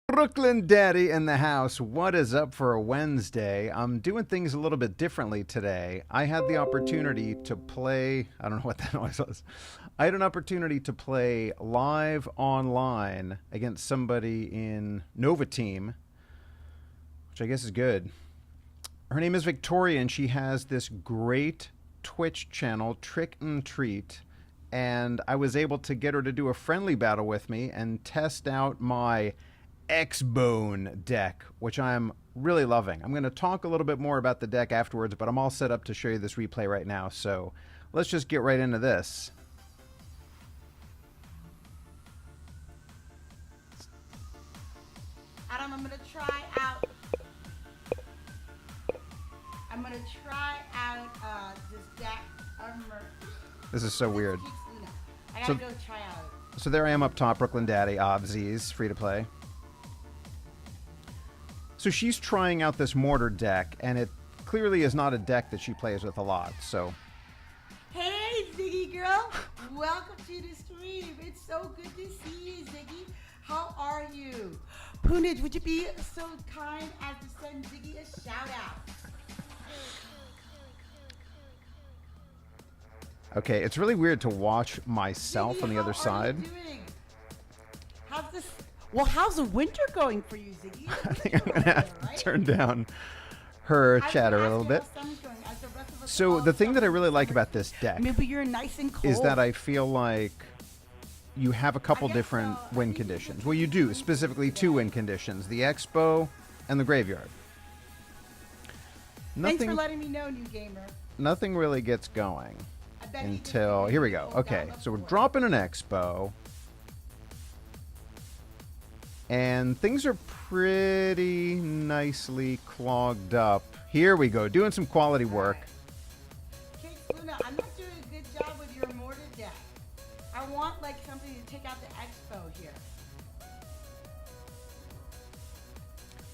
Brooklyn Daddy in the house. What is up for a Wednesday? I'm doing things a little bit differently today. I had the opportunity to play. I don't know what that noise was. I had an opportunity to play live online against somebody in Nova Team, which I guess is good. Her name is Victoria, and she has this great Twitch channel, TrickNTreat. And I was able to get her to do a friendly battle with me and test out my X-Bone deck, which I'm really loving. I'm going to talk a little bit more about the deck afterwards, but I'm all set up to show you this replay right now. So let's just get right into this. Adam, I'm going to try out this deck. This is so weird. I gotta go try out. So there I am up top, Brooklyn Daddy, obviously, free to play. So she's trying out this mortar deck, and it clearly is not a deck that she plays with a lot, so. Hey, Ziggy girl. Welcome to the stream. It's so good to see you, Ziggy. How are you? Poonage, would you be so kind as to send Ziggy a shout out? Okay, it's really weird to watch myself Ziggy, on the other side. How are you doing? How's this? Well, how's the winter going for you, Ziggy? I think I'm going to have to turn down her chatter a little bit. So the thing that I really like about this deck is that I feel like you have a couple different win conditions. Well, you do, specifically two win conditions, the Expo and the Graveyard. Thanks for letting me know, new gamer. Nothing really gets going until, here we go. Okay, so we're dropping an Expo. And things are pretty nicely clogged up. Here we go, doing some quality work. Okay, Luna, I'm not doing a good job with your mortar deck. I want like something to take out the Expo here.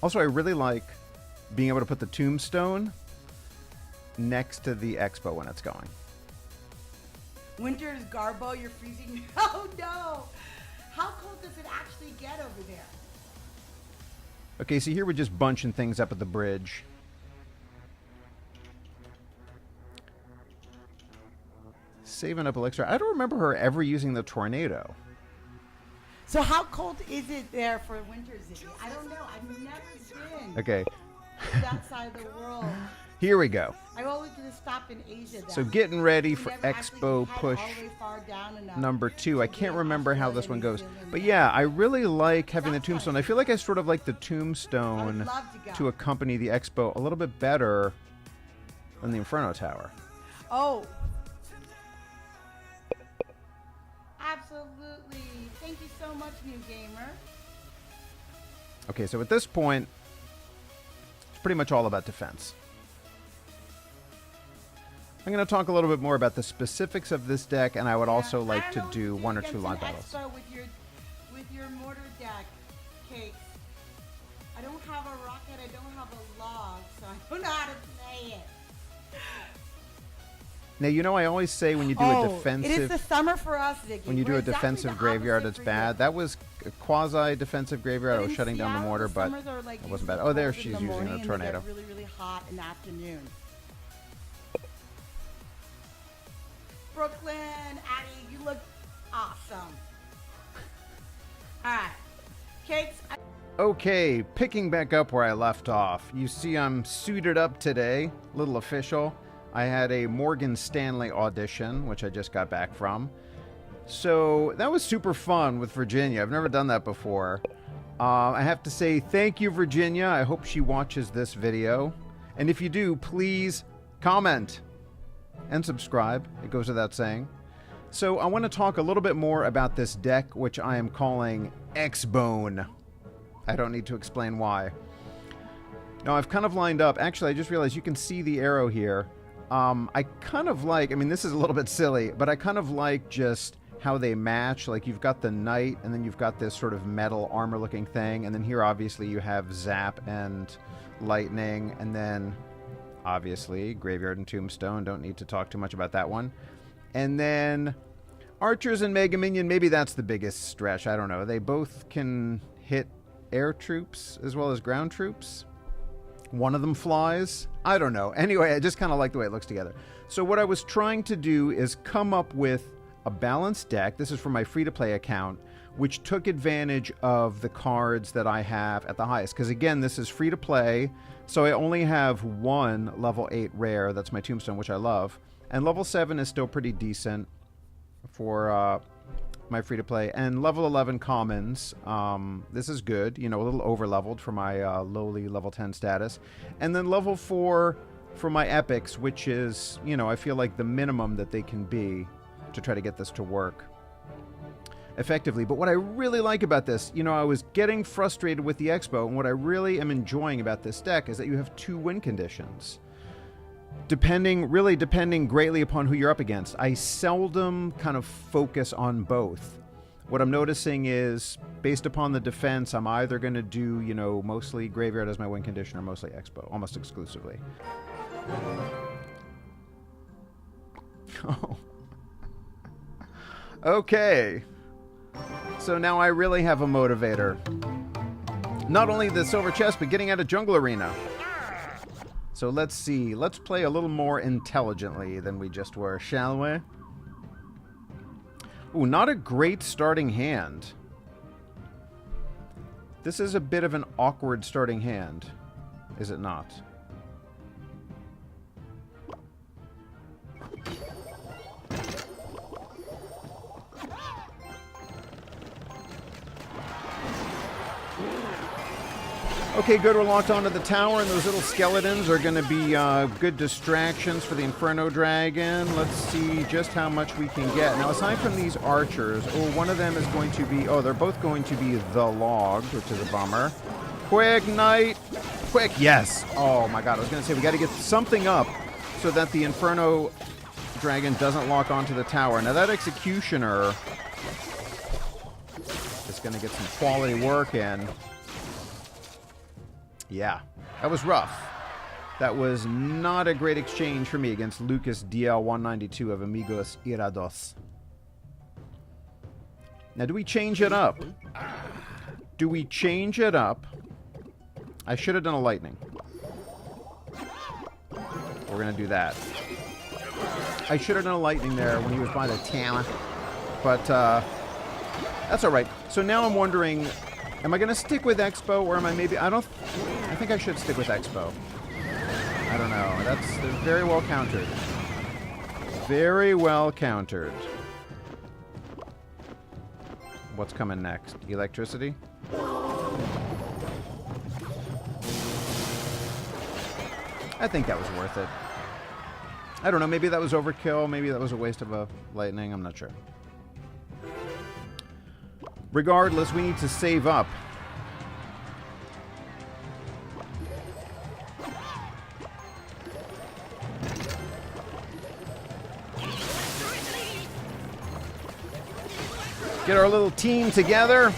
Also, I really like being able to put the Tombstone next to the Expo when it's going. Winter's Garbo, you're freezing. Oh no! How cold does it actually get over there? Okay, so here we're just bunching things up at the bridge. Saving up elixir. I don't remember her ever using the tornado. So how cold is it there for winter, Ziggy? I don't know. I've never been Okay. to that side of the world. Here we go. I always just stop in Asia. So getting ready for Expo push number 2. I can't remember how this one goes. But yeah, I really like having the Tombstone. I feel like I sort of like the Tombstone to accompany the Expo a little bit better than the Inferno Tower. Oh. Absolutely. Thank you so much, new gamer. Okay, so at this point, it's pretty much all about defense. I'm going to talk a little bit more about the specifics of this deck, and I would also like to do one or two live battles. With your mortar deck, Cakes. I don't have a rocket, I don't have a log, so I don't know how to play it. Now, you know I always say when you do a defensive... It is the summer for us, Ziggy. When you do a defensive graveyard, it's bad. That was a quasi-defensive graveyard. I was shutting down the mortar, but it wasn't bad. Oh, there she's using a tornado. Really, really hot in the afternoon. Brooklyn, Addie, you look awesome. All right, Cakes. Okay, picking back up where I left off. You see I'm suited up today, little official. I had a Morgan Stanley audition, which I just got back from. So that was super fun with Virginia. I've never done that before. I have to say thank you, Virginia. I hope she watches this video. And if you do, please comment and subscribe. It goes without saying. So I want to talk a little bit more about this deck, which I am calling X-Bone. I don't need to explain why. Now I've kind of lined up. Actually, I just realized you can see the arrow here. I kind of like, I mean, this is a little bit silly, but I kind of like just how they match. Like you've got the knight, and then you've got this sort of metal armor looking thing. And then here, obviously, you have zap and lightning, and then obviously graveyard and tombstone. Don't need to talk too much about that one. And then archers and mega minion, maybe that's the biggest stretch. I don't know. They both can hit air troops as well as ground troops. One of them flies. I don't know. Anyway, I just kind of like the way it looks together. So what I was trying to do is come up with a balanced deck. This is from my free-to-play account, which took advantage of the cards that I have at the highest. Because again, this is free-to-play, so I only have one level 8 rare. That's my Tombstone, which I love. And level 7 is still pretty decent for my free-to-play. And level 11 commons, this is good. You know, a little over-leveled for my lowly level 10 status. And then level 4 for my epics, which is, you know, I feel like the minimum that they can be to try to get this to work effectively. But what I really like about this, you know, I was getting frustrated with the Expo, and what I really am enjoying about this deck is that you have 2 win conditions. Depending greatly upon who you're up against. I seldom kind of focus on both. What I'm noticing is, based upon the defense, I'm either going to do, you know, mostly Graveyard as my win condition or mostly Expo, almost exclusively. Oh. Okay. So now I really have a motivator. Not only the silver chest, but getting out of Jungle Arena. So let's see. Let's play a little more intelligently than we just were, shall we? Ooh, not a great starting hand. This is a bit of an awkward starting hand, is it not? Okay, good. We're locked onto the tower, and those little skeletons are going to be good distractions for the Inferno Dragon. Let's see just how much we can get. Now, aside from these archers, one of them is going to be... Oh, they're both going to be the log, which is a bummer. Quick, Knight! Quick, yes! Oh, my God. I was going to say, we got to get something up so that the Inferno Dragon doesn't lock onto the tower. Now, that Executioner is going to get some quality work in. Yeah, that was rough. That was not a great exchange for me against Lucas DL192 of Amigos Irados. Now, do we change it up? Do we change it up? I should have done a lightning. We're going to do that. I should have done a lightning there when he was by the tower. But, that's all right. So now I'm wondering... Am I going to stick with Expo, or am I maybe... I think I should stick with Expo. I don't know. That's very well countered. Very well countered. What's coming next? Electricity? I think that was worth it. I don't know. Maybe that was overkill. Maybe that was a waste of a lightning. I'm not sure. Regardless, we need to save up. Get our little team together.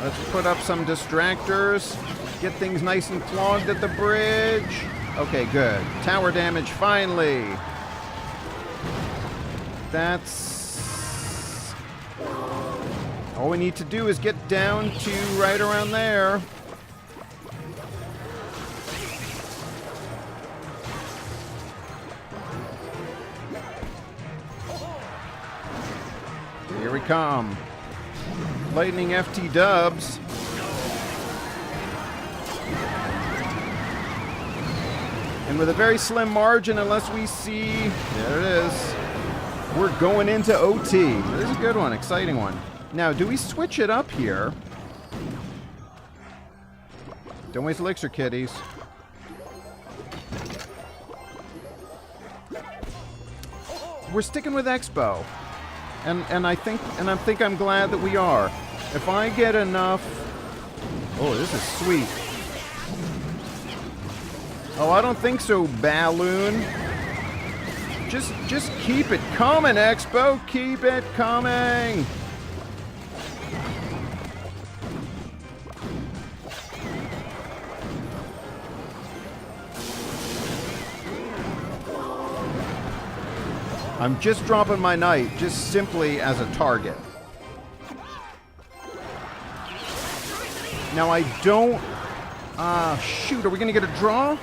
Let's put up some distractors. Get things nice and clogged at the bridge. Okay, good. Tower damage, finally. That's... all we need to do is get down to right around there. Here we come. Lightning FT dubs. And with a very slim margin, unless we see... there it is. We're going into OT. This is a good one, exciting one. Now, do we switch it up here? Don't waste elixir, kiddies. We're sticking with Expo. And I think I'm glad that we are. If I get enough... oh, this is sweet. Oh, I don't think so, Balloon. Just keep it coming, Expo. Keep it coming. I'm just dropping my knight, just simply as a target. Now I don't... shoot, are we going to get a draw?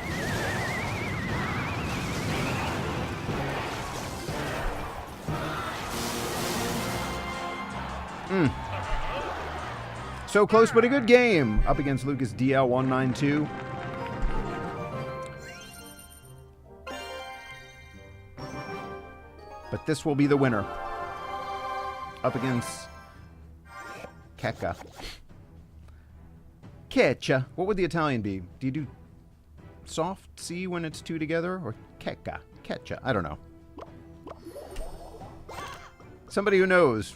So close, but a good game. Up against Lucas DL192. But this will be the winner. Up against Keka. Quecha. What would the Italian be? Do you do soft C when it's two together? Or Keka? Quecha. I don't know. Somebody who knows,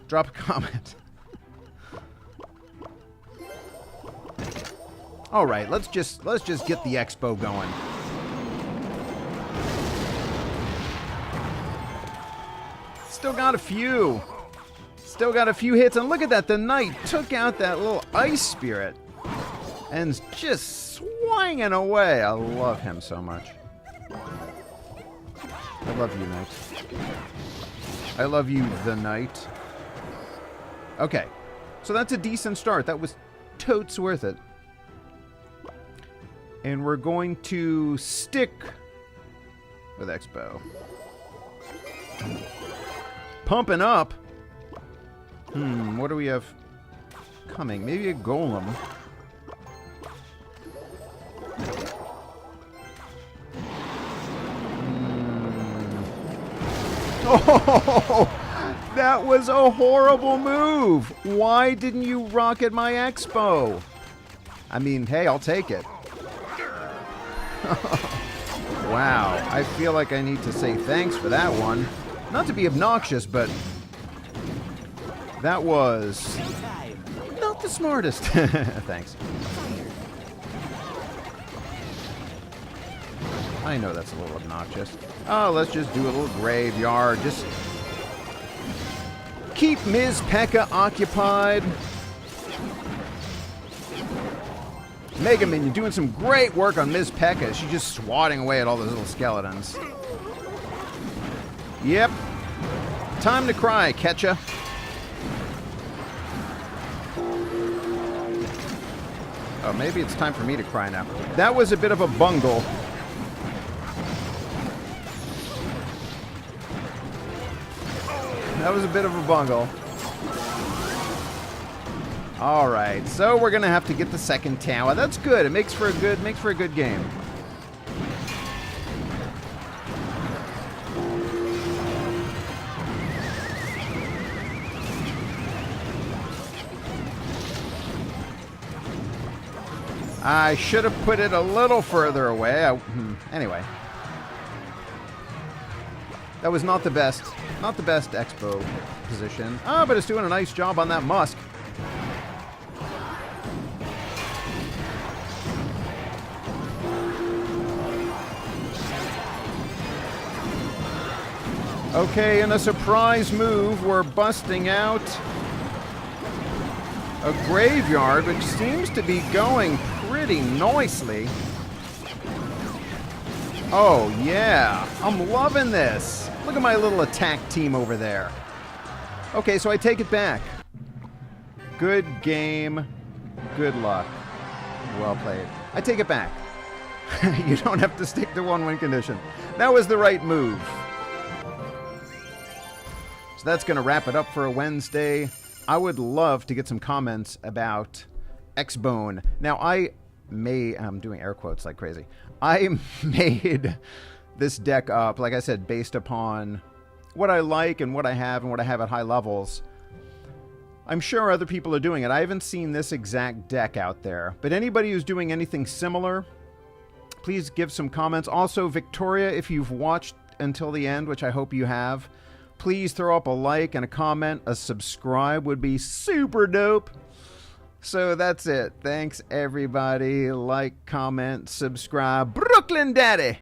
drop a comment. All right, let's just get the expo going. Still got a few. Still got a few hits, and look at that. The knight took out that little ice spirit and just swinging away. I love him so much. I love you, knight. I love you, the knight. Okay, so that's a decent start. That was totes worth it. And we're going to stick with Expo. Pumping up. What do we have coming? Maybe a golem. Oh, that was a horrible move. Why didn't you rocket my Expo? I mean, hey, I'll take it. Wow, I feel like I need to say thanks for that one. Not to be obnoxious, but that was not the smartest. Thanks. I know that's a little obnoxious. Oh, let's just do a little graveyard. Just keep Ms. P.E.K.K.A. occupied. Mega Minion doing some great work on Ms. P.E.K.K.A. She's just swatting away at all those little skeletons. Yep. Time to cry, Ketcha. Oh, maybe it's time for me to cry now. That was a bit of a bungle. That was a bit of a bungle. All right, so we're gonna have to get the second tower. That's good. It makes for a good game. I should have put it a little further away. Anyway, that was not the best expo position. Ah, but it's doing a nice job on that Musk. Okay, in a surprise move, we're busting out a graveyard, which seems to be going pretty nicely. Oh, yeah. I'm loving this. Look at my little attack team over there. Okay, so I take it back. Good game. Good luck. Well played. I take it back. You don't have to stick to one win condition. That was the right move. So that's going to wrap it up for a Wednesday. I would love to get some comments about X-Bone. Now, I'm doing air quotes like crazy. I made this deck up, like I said, based upon what I like and what I have at high levels. I'm sure other people are doing it. I haven't seen this exact deck out there. But anybody who's doing anything similar, please give some comments. Also, Victoria, if you've watched until the end, which I hope you have, please throw up a like and a comment. A subscribe would be super dope. So that's it. Thanks, everybody. Like, comment, subscribe. Brooklyn Daddy!